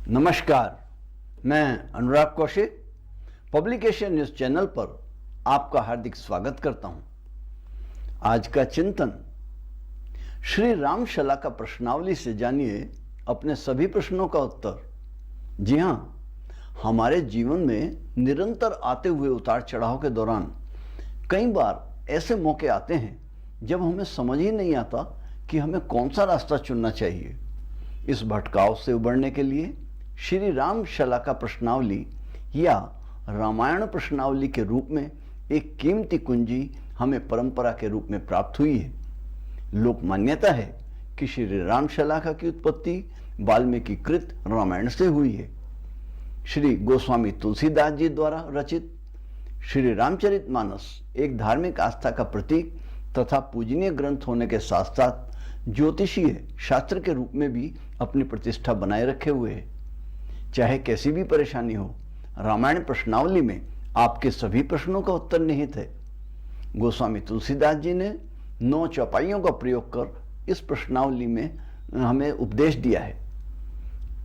नमस्कार, मैं अनुराग Kaushik publication news channel पर आपका हार्दिक स्वागत करता हूं। आज का चिंतन श्री राम शला का प्रश्नावली से जानिए अपने सभी प्रश्नों का उत्तर। जी हां, हमारे जीवन में निरंतर आते हुए उतार चढ़ाव के दौरान कई बार ऐसे मौके आते हैं जब हमें समझ ही नहीं आता कि हमें कौन सा रास्ता चुनना चाहिए। इस भटकाव से उबरने के लिए श्री राम शला का प्रश्नावली या रामायण प्रश्नावली के रूप में एक कीमती कुंजी हमें परंपरा के रूप में प्राप्त हुई है। लोक मान्यता है कि श्री राम शला की उत्पत्ति वाल्मीकि कृत रामायण से हुई है। श्री गोस्वामी तुलसीदास जी द्वारा रचित श्री रामचरितमानस एक धार्मिक आस्था का प्रतीक तथा पूजनीय ग्रंथ होने के साथ साथ ज्योतिषीय शास्त्र के रूप में भी अपनी प्रतिष्ठा बनाए रखे हुए है। चाहे कैसी भी परेशानी हो, रामायण प्रश्नावली में आपके सभी प्रश्नों का उत्तर निहित है। गोस्वामी तुलसीदास जी ने 9 चौपाइयों का प्रयोग कर इस प्रश्नावली में हमें उपदेश दिया है।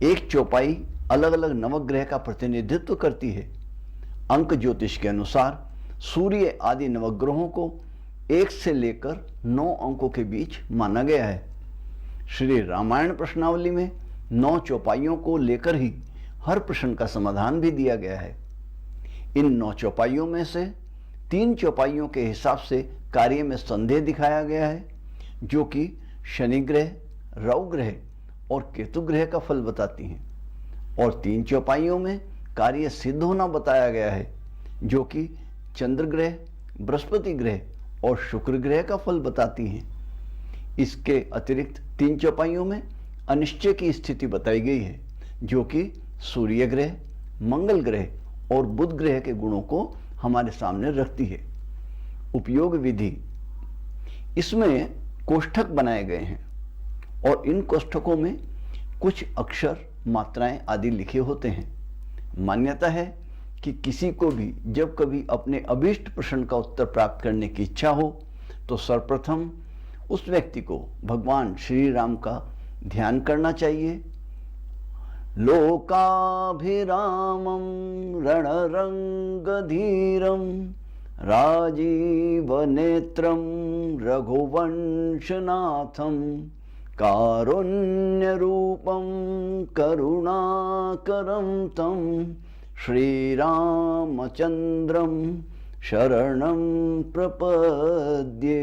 एक चौपाई अलग अलग नवग्रह का प्रतिनिधित्व करती है। अंक ज्योतिष के अनुसार सूर्य आदि नवग्रहों को 1 से लेकर 9 अंकों के बीच माना गया है। श्री रामायण प्रश्नावली में 9 चौपाइयों को लेकर ही हर प्रश्न का समाधान भी दिया गया है। इन 9 चौपाइयों में से 3 चौपाइयों के हिसाब से कार्य में संदेह दिखाया गया है, जो कि शनि ग्रह, रवि ग्रह और केतु ग्रह का फल बताती हैं, और 3 चौपाइयों में कार्य सिद्ध होना बताया गया है, जो कि चंद्र ग्रह, बृहस्पति ग्रह और शुक्र ग्रह का फल बताती हैं। इसके अतिरिक्त 3 चौपाइयों में अनिश्चय की स्थिति बताई गई है, जो कि सूर्य ग्रह, मंगल ग्रह और बुध ग्रह के गुणों को हमारे सामने रखती है। उपयोग विधि, इसमें कोष्ठक बनाए गए हैं और इन कोष्ठकों में कुछ अक्षर, मात्राएं आदि लिखे होते हैं। मान्यता है कि किसी को भी जब कभी अपने अभीष्ट प्रश्न का उत्तर प्राप्त करने की इच्छा हो तो सर्वप्रथम उस व्यक्ति को भगवान श्री राम का ध्यान करना चाहिए। लोकाभिरामं रणरंगधीरं राजीवनेत्रं रघुवंशनाथं कारुण्यरूपं करुणाकरं तं श्रीरामचंद्रं शरणं प्रपद्ये।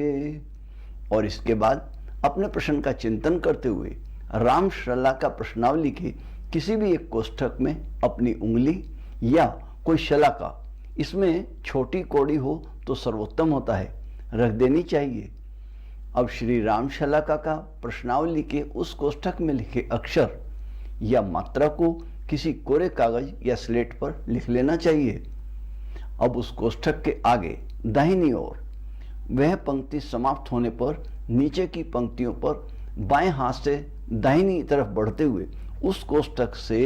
और इसके बाद अपने प्रश्न का चिंतन करते हुए राम शला का प्रश्नावली के किसी भी एक कोष्ठक में अपनी उंगली या कोई शलाका, इसमें छोटी कौड़ी हो तो सर्वोत्तम होता है, रख देनी चाहिए। अब श्री राम शलाका का प्रश्नावली के उस कोष्ठक में लिखे अक्षर या मात्रा को किसी कोरे कागज या स्लेट पर लिख लेना चाहिए। अब उस कोष्ठक के आगे दाहिनी ओर वह पंक्ति समाप्त होने पर नीचे की पंक्तियों पर बाएं हाथ से दाहिनी तरफ बढ़ते हुए उस कोष्ठक से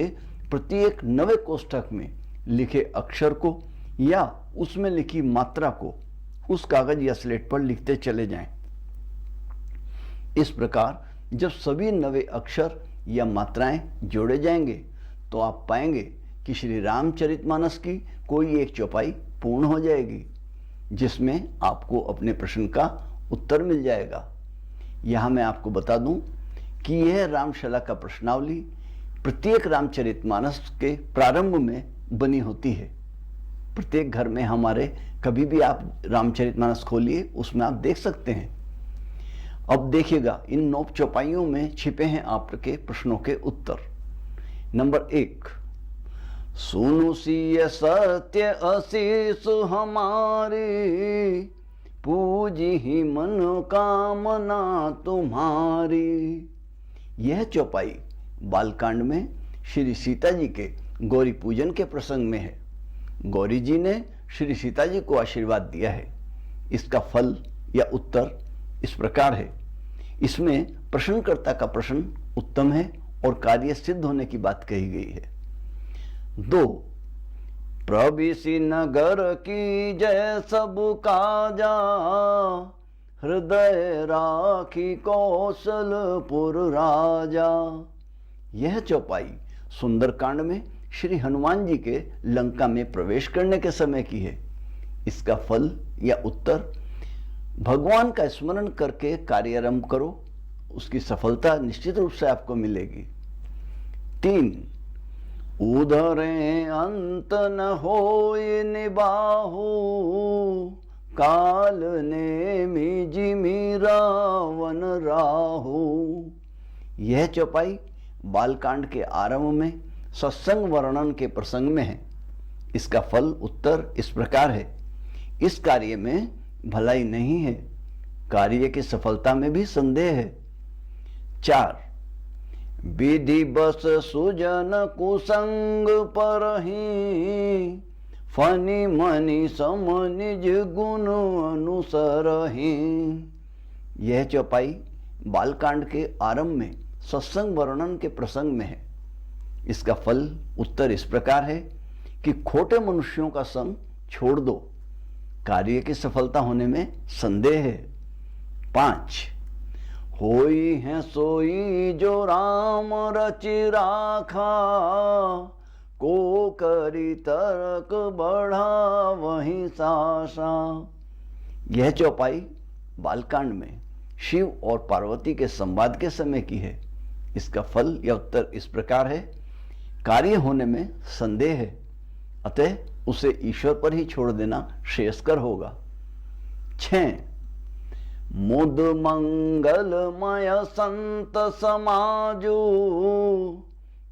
प्रत्येक नवे कोष्ठक में लिखे अक्षर को या उसमें लिखी मात्रा को उस कागज या स्लेट पर लिखते चले जाएं। इस प्रकार जब सभी नवे अक्षर या मात्राएं जोड़े जाएंगे तो आप पाएंगे कि श्री रामचरितमानस की कोई एक चौपाई पूर्ण हो जाएगी, जिसमें आपको अपने प्रश्न का उत्तर मिल जाएगा। यहाँ मैं आपको बता दूं कि यह रामशला का प्रश्नावली प्रत्येक रामचरितमानस के प्रारंभ में बनी होती है। प्रत्येक घर में हमारे कभी भी आप रामचरितमानस खोलिए, उसमें आप देख सकते हैं। अब देखिएगा, इन 9 चौपाइयों में छिपे हैं आपके प्रश्नों के उत्तर। नंबर 1, सुनु सिय सत्य असीस हमारी, पूजी ही मनोकामना तुम्हारी। यह चौपाई बालकांड में श्री सीता जी के गौरी पूजन के प्रसंग में है। गौरी जी ने श्री सीता जी को आशीर्वाद दिया है। इसका फल या उत्तर इस प्रकार है। इसमें प्रश्नकर्ता का प्रश्न उत्तम है और कार्य सिद्ध होने की बात कही गई है। 2, प्रविशि नगर की जय सब काजा, हृदय राखी कौशलपुर राजा। यह चौपाई सुंदरकांड में श्री हनुमान जी के लंका में प्रवेश करने के समय की है। इसका फल या उत्तर, भगवान का स्मरण करके कार्य आरंभ करो, उसकी सफलता निश्चित रूप से आपको मिलेगी। 3, उधरे अंत न होय निबाहु, काल ने जिमि रावण राहु। यह चौपाई बालकांड के आरंभ में सत्संग वर्णन के प्रसंग में है। इसका फल उत्तर इस प्रकार है। इस कार्य में भलाई नहीं है, कार्य की सफलता में भी संदेह है। 4, विधि बस सुजन कुसंग परहि, फनि मनि सम निज गुण अनुसरहि। यह चौपाई बालकांड के आरंभ में सत्संग वर्णन के प्रसंग में है। इसका फल उत्तर इस प्रकार है कि खोटे मनुष्यों का संग छोड़ दो, कार्य की सफलता होने में संदेह है। 5, होई है सोई जो राम रचि राखा, को करी तरक बढ़ा वहीं सासा। यह चौपाई बालकांड में शिव और पार्वती के संवाद के समय की है। इसका फल या उत्तर इस प्रकार है, कार्य होने में संदेह है, अतः उसे ईश्वर पर ही छोड़ देना श्रेयस्कर होगा। 6, मुद मंगलमय संत समाजो,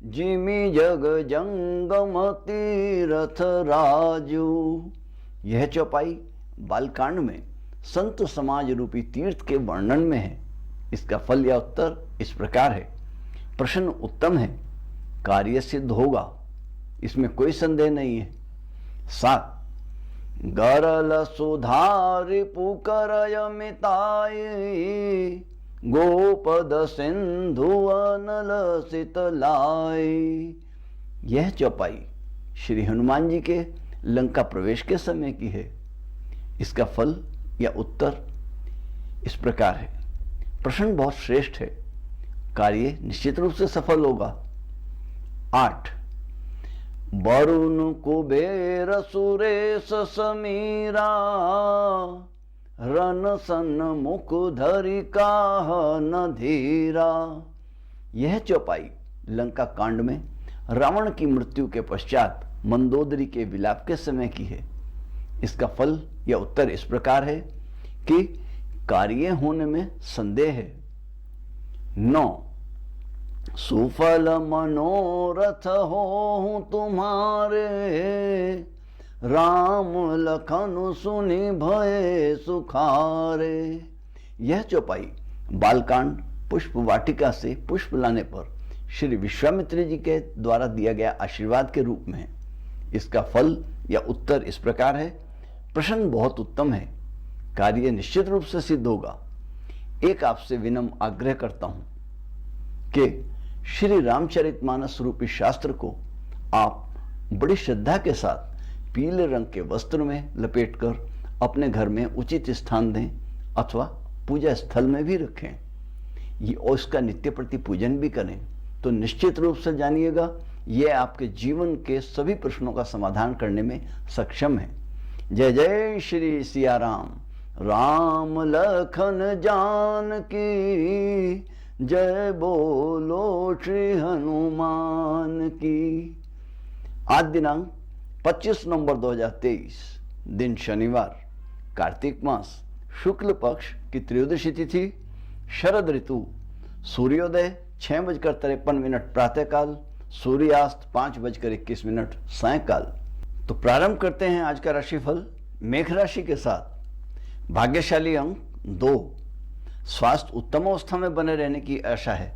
जिमि जग जंगम तीरथ राजू। यह चौपाई बालकांड में संत समाज रूपी तीर्थ के वर्णन में है। इसका फल या उत्तर इस प्रकार है। प्रश्न उत्तम है, कार्य सिद्ध होगा, इसमें कोई संदेह नहीं है। 7, गरल सुधारि पुकर मिताई, गोपद सिंधु अनल शीतलाई। यह चौपाई श्री हनुमान जी के लंका प्रवेश के समय की है। इसका फल या उत्तर इस प्रकार है। प्रश्न बहुत श्रेष्ठ है, कार्य निश्चित रूप से सफल होगा। 8, वरुण कुबेर सुरेश समीरा, रन सन मुख धरि काह न धीरा। यह चौपाई लंका कांड में रावण की मृत्यु के पश्चात मंदोदरी के विलाप के समय की है। इसका फल या उत्तर इस प्रकार है कि कार्य होने में संदेह है। 9, सुफल मनोरथ हो तुम्हारे, राम लखन सुनि भय सुखारे। यह चौपाई बालकांड पुष्प वाटिका से पुष्प लाने पर श्री विश्वामित्र जी के द्वारा दिया गया आशीर्वाद के रूप में है। इसका फल या उत्तर इस प्रकार है। प्रश्न बहुत उत्तम है, कार्य निश्चित रूप से सिद्ध होगा। एक आपसे विनम्र आग्रह करता हूं कि श्री रामचरितमानस रूपी शास्त्र को आप बड़ी श्रद्धा के साथ पीले रंग के वस्त्र में लपेटकर अपने घर में उचित स्थान दें अथवा पूजा स्थल में भी रखें। ये और इसका नित्य प्रति पूजन भी करें, तो निश्चित रूप से जानिएगा यह आपके जीवन के सभी प्रश्नों का समाधान करने में सक्षम है। जय जय श्री सिया राम, राम लखन जान की, जय बोलो श्री हनुमान की। आज दिनांक 25 नवंबर 2023, दिन शनिवार, कार्तिक मास शुक्ल पक्ष की त्रयोदशी तिथि, शरद ऋतु, सूर्योदय 6:53 प्रातःकाल, सूर्यास्त 5:21 सायंकाल। तो प्रारंभ करते हैं आज का राशिफल मेष राशि के साथ। भाग्यशाली अंक 2, स्वास्थ्य उत्तम अवस्था में बने रहने की आशा है।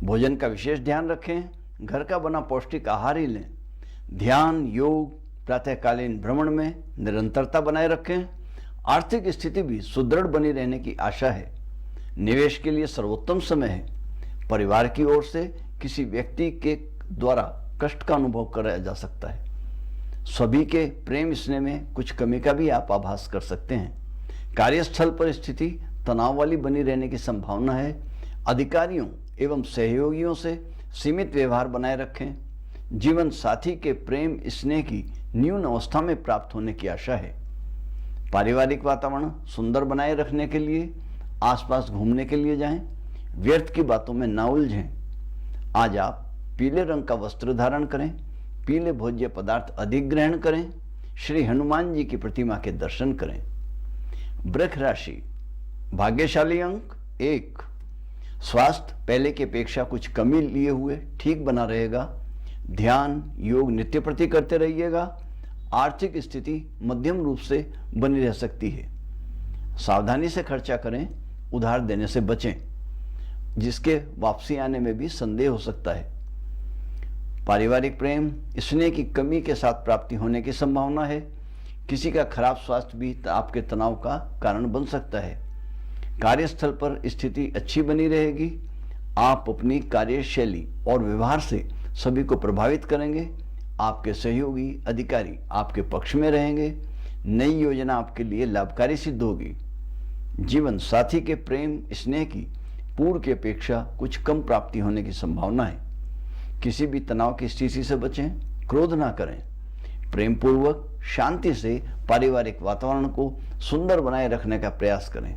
भोजन का विशेष ध्यान रखें, घर का बना पौष्टिक आहार ही लें। ध्यान, योग, प्रातःकालीन भ्रमण में निरंतरता बनाए रखें। आर्थिक स्थिति भी सुदृढ़ बनी रहने की आशा है। निवेश के लिए सर्वोत्तम समय है। परिवार की ओर से किसी व्यक्ति के द्वारा कष्ट का अनुभव कराया जा सकता है। सभी के प्रेम स्नेह में कुछ कमी का भी आप आभास कर सकते हैं। कार्यस्थल पर स्थिति तनाव वाली बनी रहने की संभावना है। अधिकारियों एवं सहयोगियों से सीमित व्यवहार बनाए रखें। जीवन साथी के प्रेम स्नेह की न्यून अवस्था में प्राप्त होने की आशा है। पारिवारिक वातावरण सुंदर बनाए रखने के लिए आसपास घूमने के लिए जाएं, व्यर्थ की बातों में ना उलझें। आज आप पीले रंग का वस्त्र धारण करें, पीले भोज्य पदार्थ अधिक ग्रहण करें, श्री हनुमान जी की प्रतिमा के दर्शन करें। वृष राशि, भाग्यशाली अंक 1। स्वास्थ्य पहले की अपेक्षा कुछ कमी लिए हुए ठीक बना रहेगा। ध्यान योग नित्य प्रति करते रहिएगा। आर्थिक स्थिति मध्यम रूप से बनी रह सकती है। सावधानी से खर्चा करें, उधार देने से बचें, जिसके वापसी आने में भी संदेह हो सकता है। पारिवारिक प्रेम स्नेह की कमी के साथ प्राप्ति होने की संभावना है। किसी का खराब स्वास्थ्य भी आपके तनाव का कारण बन सकता है। कार्यस्थल पर स्थिति अच्छी बनी रहेगी। आप अपनी कार्यशैली और व्यवहार से सभी को प्रभावित करेंगे। आपके सहयोगी अधिकारी आपके पक्ष में रहेंगे। नई योजना आपके लिए लाभकारी सिद्ध होगी। जीवन साथी के प्रेम स्नेह की पूर्व की अपेक्षा कुछ कम प्राप्ति होने की संभावना है। किसी भी तनाव की स्थिति से बचें, क्रोध ना करें। प्रेम पूर्वक शांति से पारिवारिक वातावरण को सुंदर बनाए रखने का प्रयास करें।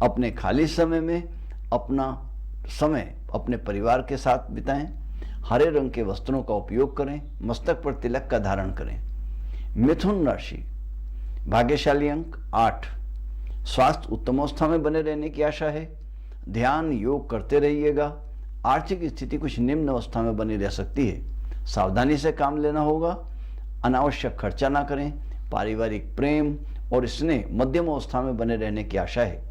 अपने खाली समय में अपना समय अपने परिवार के साथ बिताएं। हरे रंग के वस्त्रों का उपयोग करें। मस्तक पर तिलक का धारण करें। मिथुन राशि, भाग्यशाली अंक 8। स्वास्थ्य उत्तम अवस्था में बने रहने की आशा है। ध्यान योग करते रहिएगा। आर्थिक स्थिति कुछ निम्न अवस्था में बनी रह सकती है। सावधानी से काम लेना होगा। अनावश्यक खर्चा ना करें। पारिवारिक प्रेम और स्नेह मध्यम अवस्था में बने रहने की आशा है।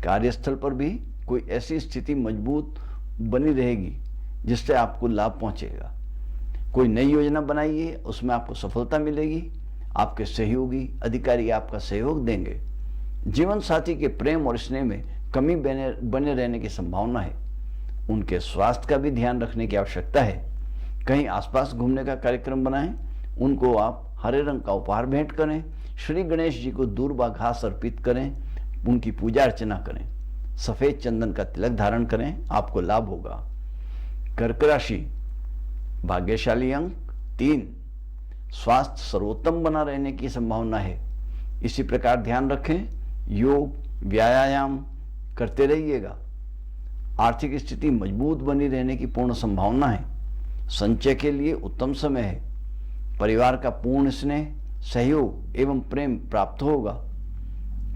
कार्यस्थल पर भी कोई ऐसी स्थिति मजबूत बनी रहेगी जिससे आपको लाभ पहुंचेगा। कोई नई योजना बनाइए, उसमें आपको सफलता मिलेगी। आपके सहयोगी अधिकारी आपका सहयोग देंगे। जीवन साथी के प्रेम और स्नेह में कमी बने रहने की संभावना है। उनके स्वास्थ्य का भी ध्यान रखने की आवश्यकता है। कहीं आसपास घूमने का कार्यक्रम बनाएं। उनको आप हरे रंग का उपहार भेंट करें। श्री गणेश जी को दूर्वा घास अर्पित करें। उनकी पूजा अर्चना करें। सफेद चंदन का तिलक धारण करें, आपको लाभ होगा। कर्क राशि, भाग्यशाली अंक 3। स्वास्थ्य सर्वोत्तम बना रहने की संभावना है। इसी प्रकार ध्यान रखें। योग व्यायाम करते रहिएगा। आर्थिक स्थिति मजबूत बनी रहने की पूर्ण संभावना है। संचय के लिए उत्तम समय है। परिवार का पूर्ण स्नेह सहयोग एवं प्रेम प्राप्त होगा।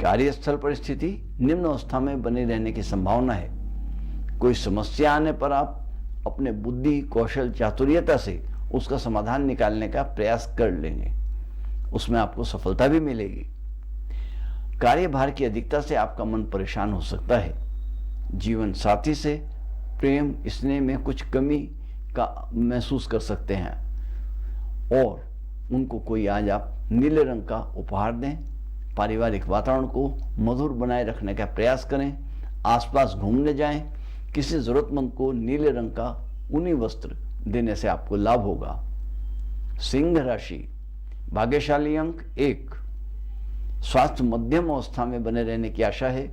कार्यस्थल पर स्थिति निम्न अवस्था में बनी रहने की संभावना है। कोई समस्या आने पर आप अपने बुद्धि कौशल चातुर्यता से उसका समाधान निकालने का प्रयास कर लेंगे। उसमें आपको सफलता भी मिलेगी। कार्यभार की अधिकता से आपका मन परेशान हो सकता है। जीवन साथी से प्रेम स्नेह में कुछ कमी का महसूस कर सकते हैं और उनको कोई आज आप नीले रंग का उपहार दें। पारिवारिक वातावरण को मधुर बनाए रखने का प्रयास करें। आसपास घूमने जाएं। किसी जरूरतमंद को नीले रंग का ऊनी वस्त्र देने से आपको लाभ होगा। सिंह राशि, भाग्यशाली अंक 1। स्वास्थ्य मध्यम अवस्था में बने रहने की आशा है।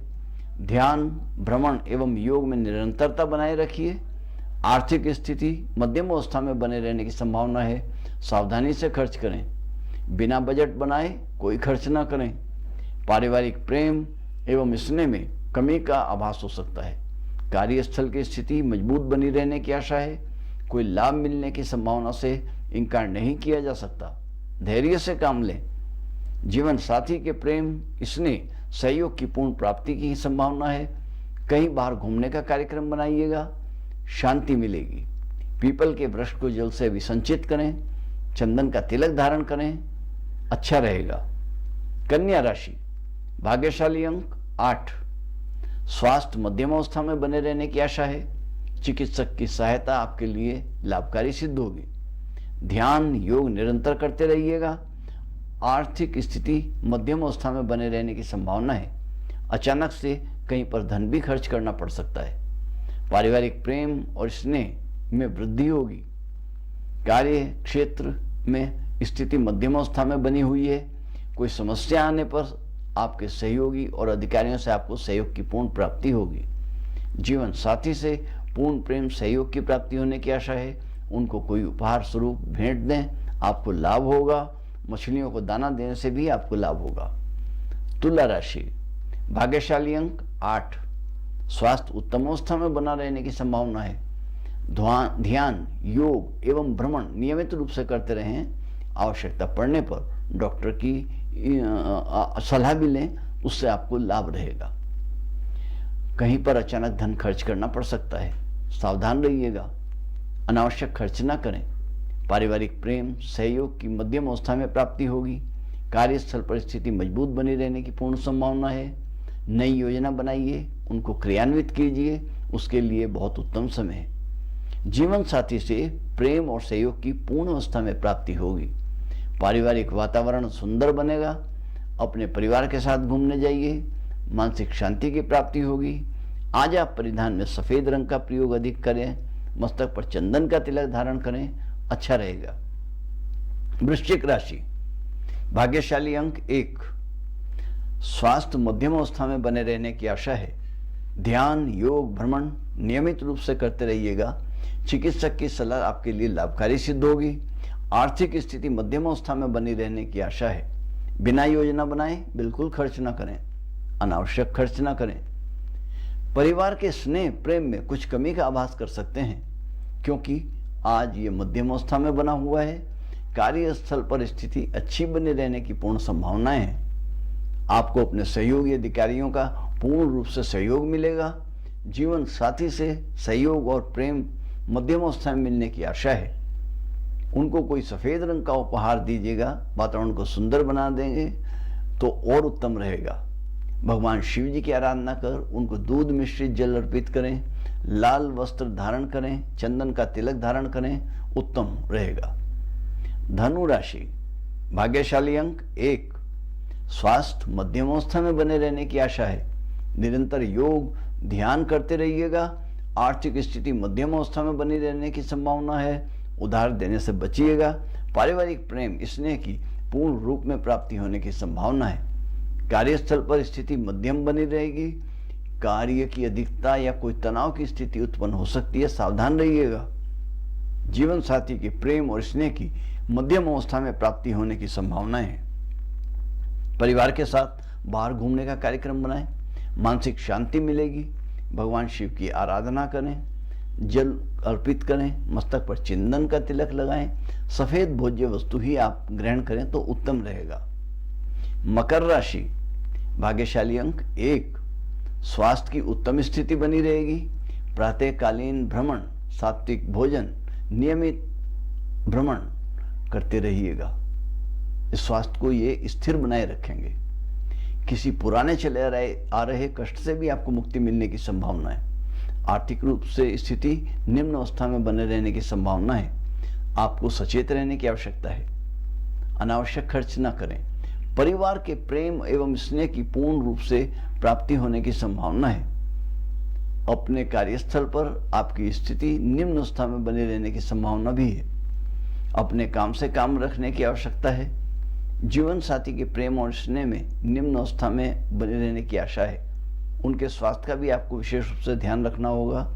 ध्यान भ्रमण एवं योग में निरंतरता बनाए रखिए। आर्थिक स्थिति मध्यम अवस्था में बने रहने की संभावना है। सावधानी से खर्च करें। बिना बजट बनाए कोई खर्च ना करें। पारिवारिक प्रेम एवं स्नेह में कमी का आभास हो सकता है। कार्यस्थल की स्थिति मजबूत बनी रहने की आशा है। कोई लाभ मिलने की संभावना से इनकार नहीं किया जा सकता। धैर्य से काम लें। जीवन साथी के प्रेम स्नेह सहयोग की पूर्ण प्राप्ति की संभावना है। कहीं बाहर घूमने का कार्यक्रम बनाइएगा। शांति मिलेगी। पीपल के वृक्ष को जल से विसंचित करें। चंदन का तिलक धारण करें, अच्छा रहेगा। कन्या राशि, भाग्यशाली अंक 8। स्वास्थ्य मध्यम अवस्था में बने रहने की आशा है। चिकित्सक की सहायता आपके लिए लाभकारी सिद्ध होगी। ध्यान योग निरंतर करते रहिएगा। आर्थिक स्थिति मध्यम अवस्था में बने रहने की संभावना है। अचानक से कहीं पर धन भी खर्च करना पड़ सकता है। पारिवारिक प्रेम और स्नेह में वृद्धि होगी। कार्य क्षेत्र में स्थिति मध्यम अवस्था में बनी हुई है। कोई समस्या आने पर आपके सहयोगी और अधिकारियों से आपको सहयोग की पूर्ण प्राप्ति होगी। जीवन साथी से पूर्ण प्रेम सहयोग की प्राप्ति होने की आशा है। उनको कोई उपहार स्वरूप भेंट दें, आपको लाभ होगा। मछलियों को दाना देने से भी आपको लाभ होगा। तुला राशि, भाग्यशाली अंक 8, स्वास्थ्य उत्तमावस्था में बना रहने की संभावना है। ध्यान, योग एवं भ्रमण नियमित रूप से करते रहें। आवश्यकता पड़ने पर डॉक्टर की सलाह भी लें, उससे आपको लाभ रहेगा। कहीं पर अचानक धन खर्च करना पड़ सकता है, सावधान रहिएगा। अनावश्यक खर्च ना करें। पारिवारिक प्रेम सहयोग की मध्यम अवस्था में प्राप्ति होगी। कार्यस्थल पर स्थिति मजबूत बनी रहने की पूर्ण संभावना है। नई योजना बनाइए, उनको क्रियान्वित कीजिए, उसके लिए बहुत उत्तम समय है। जीवन साथी से प्रेम और सहयोग की पूर्ण अवस्था में प्राप्ति होगी। पारिवारिक वातावरण सुंदर बनेगा। अपने परिवार के साथ घूमने जाइए, मानसिक शांति की प्राप्ति होगी। आज आप परिधान में सफेद रंग का प्रयोग अधिक करें। मस्तक पर चंदन का तिलक धारण करें, अच्छा रहेगा। वृश्चिक राशि, भाग्यशाली अंक 1, स्वास्थ्य मध्यम अवस्था में बने रहने की आशा है। ध्यान, योग, भ्रमण नियमित रूप से करते रहिएगा। चिकित्सक की सलाह आपके लिए लाभकारी सिद्ध होगी। आर्थिक स्थिति मध्यम अवस्था में बनी रहने की आशा है। बिना योजना बनाए बिल्कुल खर्च ना करें, अनावश्यक खर्च ना करें। परिवार के स्नेह प्रेम में कुछ कमी का आभास कर सकते हैं, क्योंकि आज ये मध्यम अवस्था में बना हुआ है। कार्यस्थल पर स्थिति अच्छी बने रहने की पूर्ण संभावनाएं हैं। आपको अपने सहयोगी अधिकारियों का पूर्ण रूप से सहयोग मिलेगा। जीवन साथी से सहयोग और प्रेम मध्यम अवस्था में मिलने की आशा है। उनको कोई सफेद रंग का उपहार दीजिएगा, वातावरण को सुंदर बना देंगे तो और उत्तम रहेगा। भगवान शिव जी की आराधना कर उनको दूध मिश्रित जल अर्पित करें। लाल वस्त्र धारण करें, चंदन का तिलक धारण करें, उत्तम रहेगा। धनु राशि, भाग्यशाली अंक 1, स्वास्थ्य मध्यम अवस्था में बने रहने की आशा है। निरंतर योग ध्यान करते रहिएगा। आर्थिक स्थिति मध्यम अवस्था में बनी रहने की संभावना है। उधार देने से बचिएगा। पारिवारिक प्रेम स्नेह की पूर्ण रूप में प्राप्ति होने की संभावना है। कार्यस्थल पर स्थिति मध्यम बनी रहेगी। कार्य की अधिकता या कोई तनाव की स्थिति उत्पन्न हो सकती है, सावधान रहिएगा। जीवन साथी के प्रेम और स्नेह की मध्यम अवस्था में प्राप्ति होने की संभावना है। परिवार के साथ बाहर घूमने का कार्यक्रम बनाएं, मानसिक शांति मिलेगी। भगवान शिव की आराधना करें, जल अर्पित करें, मस्तक पर चंदन का तिलक लगाएं। सफेद भोज्य वस्तु ही आप ग्रहण करें तो उत्तम रहेगा। मकर राशि, भाग्यशाली अंक 1, स्वास्थ्य की उत्तम स्थिति बनी रहेगी। प्रातःकालीन भ्रमण, सात्विक भोजन, नियमित भ्रमण करते रहिएगा। इस स्वास्थ्य को ये स्थिर बनाए रखेंगे। किसी पुराने चले आ रहे कष्ट से भी आपको मुक्ति मिलने की संभावना है। आर्थिक रूप से स्थिति निम्न अवस्था में बने रहने की संभावना है। आपको सचेत रहने की आवश्यकता है। अनावश्यक खर्च न करें। परिवार के प्रेम एवं स्नेह की पूर्ण रूप से प्राप्ति होने की संभावना है। अपने कार्यस्थल पर आपकी स्थिति निम्न अवस्था में बने रहने की संभावना भी है। अपने काम से काम रखने की आवश्यकता है। जीवन साथी के प्रेम और स्नेह में निम्न अवस्था में बने रहने की आशा है। उनके स्वास्थ्य का भी आपको विशेष रूप से ध्यान रखना होगा।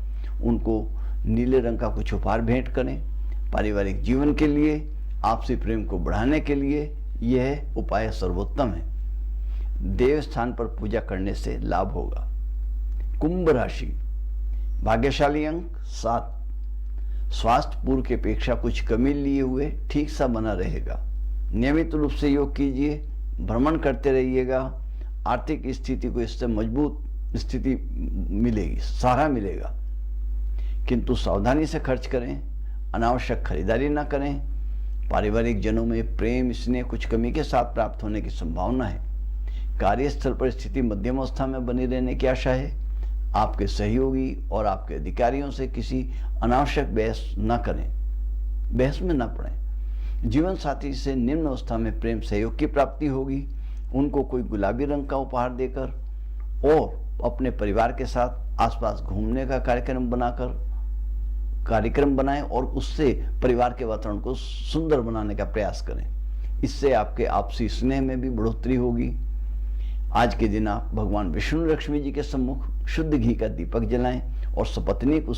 उनको नीले रंग का कुछ उपहार भेंट करें। पारिवारिक जीवन के लिए, आपसी प्रेम को बढ़ाने के लिए यह उपाय सर्वोत्तम है। देव स्थान पर पूजा करने से लाभ होगा। कुंभ राशि, भाग्यशाली अंक 7, स्वास्थ्य पूर्व की अपेक्षा कुछ कमी लिए हुए ठीक सा बना रहेगा। नियमित रूप से योग कीजिए, भ्रमण करते रहिएगा। आर्थिक स्थिति को इससे मजबूत स्थिति मिलेगी, सहारा मिलेगा। किंतु सावधानी से खर्च करें, अनावश्यक खरीदारी न करें। पारिवारिक जनों में प्रेम स्नेह कुछ कमी के साथ प्राप्त होने की संभावना है। कार्यस्थल पर स्थिति मध्यम अवस्था में बनी रहने की आशा है। आपके सहयोगी और आपके अधिकारियों से किसी अनावश्यक बहस न करें, बहस में न पड़ें। जीवन साथी से निम्न अवस्था में प्रेम सहयोग की प्राप्ति होगी। उनको कोई गुलाबी रंग का उपहार देकर और अपने परिवार के साथ आसपास घूमने का कार्यक्रम बनाएं और उससे परिवार के वातावरण को सुंदर बनाने का प्रयास करें। इससे आपके आपसी स्नेह में भी बढ़ोतरी होगी। आज के दिन आप भगवान विष्णु लक्ष्मी जी के सम्मुख शुद्ध घी का दीपक जलाएं और सपत्नीक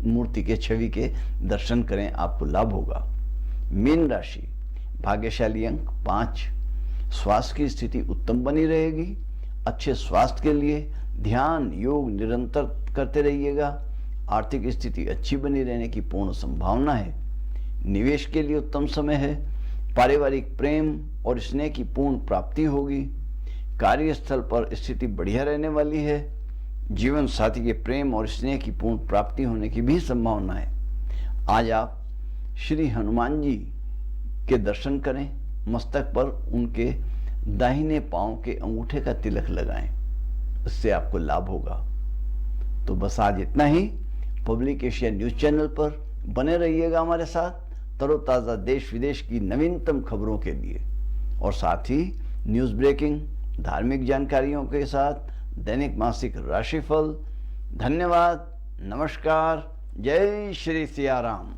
मूर्ति के छवि के दर्शन करें, आपको लाभ होगा। मीन राशि, भाग्यशाली अंक 5, स्वास्थ्य की स्थिति उत्तम बनी रहेगी। अच्छे स्वास्थ्य के लिए ध्यान योग निरंतर करते रहिएगा। आर्थिक स्थिति अच्छी बनी रहने की पूर्ण संभावना है। निवेश के लिए उत्तम समय है। पारिवारिक प्रेम और स्नेह की पूर्ण प्राप्ति होगी। कार्यस्थल पर स्थिति बढ़िया रहने वाली है। जीवन साथी के प्रेम और स्नेह की पूर्ण प्राप्ति होने की भी संभावना है। आज आप श्री हनुमान जी के दर्शन करें। मस्तक पर उनके दाहिने पांव के अंगूठे का तिलक लगाएं, इससे आपको लाभ होगा। तो बस आज इतना ही। पब्लिक एशिया न्यूज चैनल पर बने रहिएगा हमारे साथ तरोताज़ा देश विदेश की नवीनतम खबरों के लिए, और साथ ही न्यूज़ ब्रेकिंग, धार्मिक जानकारियों के साथ दैनिक मासिक राशिफल। धन्यवाद, नमस्कार, जय श्री सिया राम।